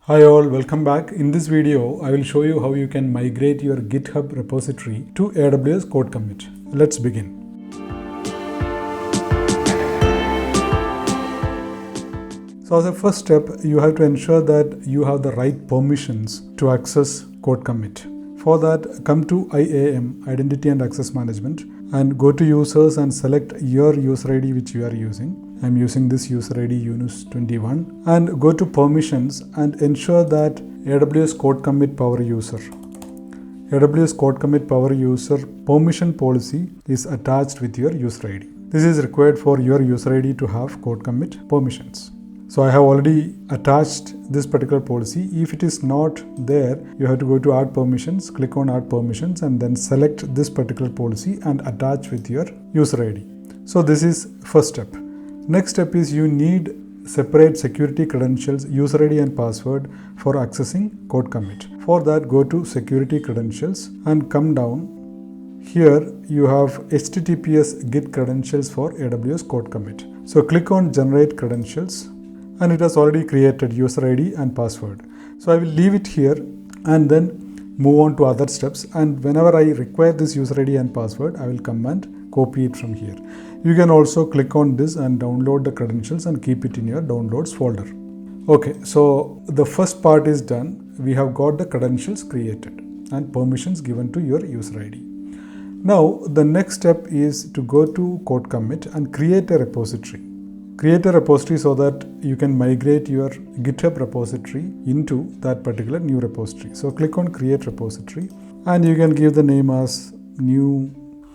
Hi all, welcome back. In this video, I will show you how you can migrate your GitHub repository to AWS CodeCommit. Let's begin. So as a first step, you have to ensure that you have the right permissions to access CodeCommit. For that, come to IAM, Identity and Access Management, and go to Users and select your user ID which you are using. I'm using this user ID Yunus21, and go to Permissions and ensure that AWS CodeCommit Power User. AWS CodeCommit Power User permission policy is attached with your user ID. This is required for your user ID to have CodeCommit permissions. So I have already attached this particular policy. If it is not there, you have to go to Add Permissions, click on Add Permissions, and then select this particular policy and attach with your user ID. So this is first step. Next step is you need separate security credentials, user ID and password for accessing CodeCommit. For that, go to Security Credentials and come down. Here you have HTTPS Git credentials for AWS CodeCommit. So click on Generate Credentials, and it has already created user ID and password. So I will leave it here and then move on to other steps. And whenever I require this user ID and password, I will come and copy it from here. You can also click on this and download the credentials and keep it in your downloads folder. Okay, so the first part is done. We have got the credentials created and permissions given to your user ID. Now the next step is to go to CodeCommit and create a repository. Create a repository so that you can migrate your GitHub repository into that particular new repository. So click on Create Repository and you can give the name as New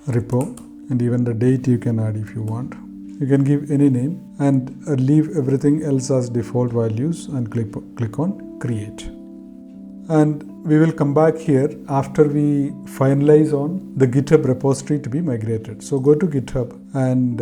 Repo, and even the date you can add if you want. You can give any name and leave everything else as default values and click on Create. And we will come back here after we finalize on the GitHub repository to be migrated. So go to GitHub, and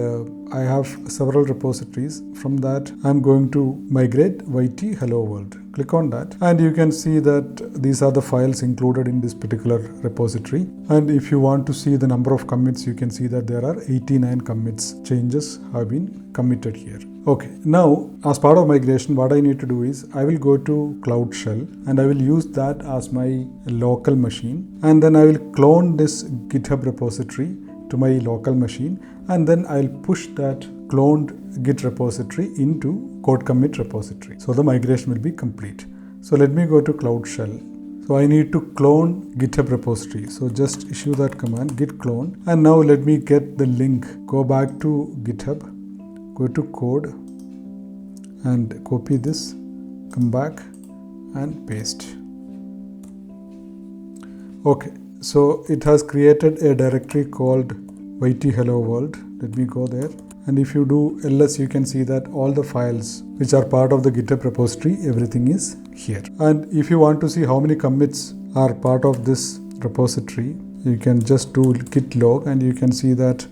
I have several repositories. From that, I'm going to migrate YT Hello World. Click on that, and you can see that these are the files included in this particular repository. And if you want to see the number of commits, you can see that there are 89 commits. Changes have been committed here. Okay, now as part of migration, what I need to do is I will go to Cloud Shell and I will use that as my local machine, and then I will clone this GitHub repository to my local machine, and then I'll push that cloned Git repository into CodeCommit repository. So the migration will be complete. So let me go to Cloud Shell. So I need to clone GitHub repository. So just issue that command git clone, and now let me get the link. Go back to GitHub, go to code and copy this, come back and paste. Okay, so it has created a directory called YT Hello World. Let me go there. And if you do ls, you can see that all the files which are part of the GitHub repository, everything is here. And if you want to see how many commits are part of this repository, you can just do git log and you can see that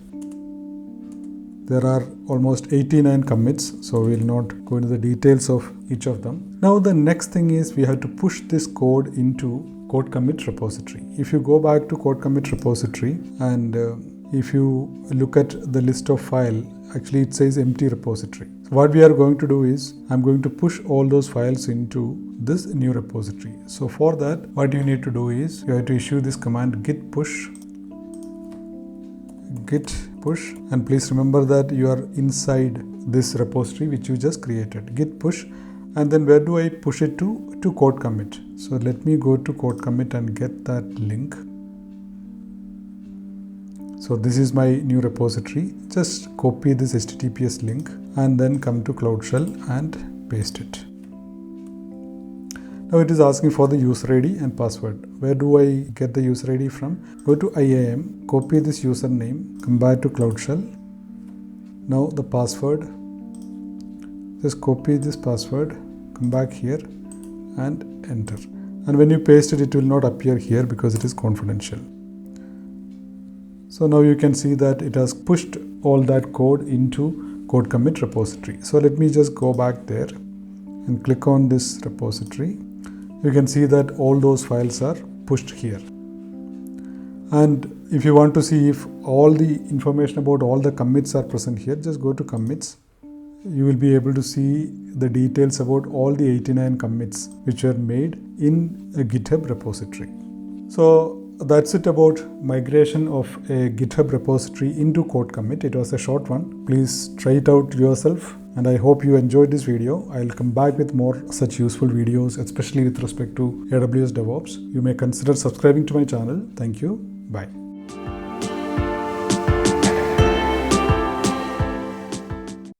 there are almost 89 commits. So we will not go into the details of each of them. Now the next thing is we have to push this code into CodeCommit repository. If you go back to CodeCommit repository and if you look at the list of file, actually it says empty repository. So what we are going to do is I'm going to push all those files into this new repository. So for that, what you need to do is you have to issue this command git push, and please remember that you are inside this repository which you just created. Git push, and then where do I push it to? To CodeCommit. So let me go to CodeCommit and get that link. So this is my new repository. Just copy this HTTPS link and then come to Cloud Shell and paste it. Now it is asking for the user ID and password. Where do I get the user ID from? Go to IAM, copy this username, come back to Cloud Shell. Now the password, just copy this password, come back here and enter. And when you paste it, it will not appear here because it is confidential. So now you can see that it has pushed all that code into CodeCommit repository. So let me just go back there and click on this repository. You can see that all those files are pushed here. And if you want to see if all the information about all the commits are present here, just go to commits. you will be able to see the details about all the 89 commits which were made in a GitHub repository. So that's it about migration of a GitHub repository into CodeCommit. It was a short one. Please try it out yourself, and I hope you enjoyed this video. I'll come back with more such useful videos, especially with respect to AWS DevOps. You may consider subscribing to my channel. Thank you. Bye.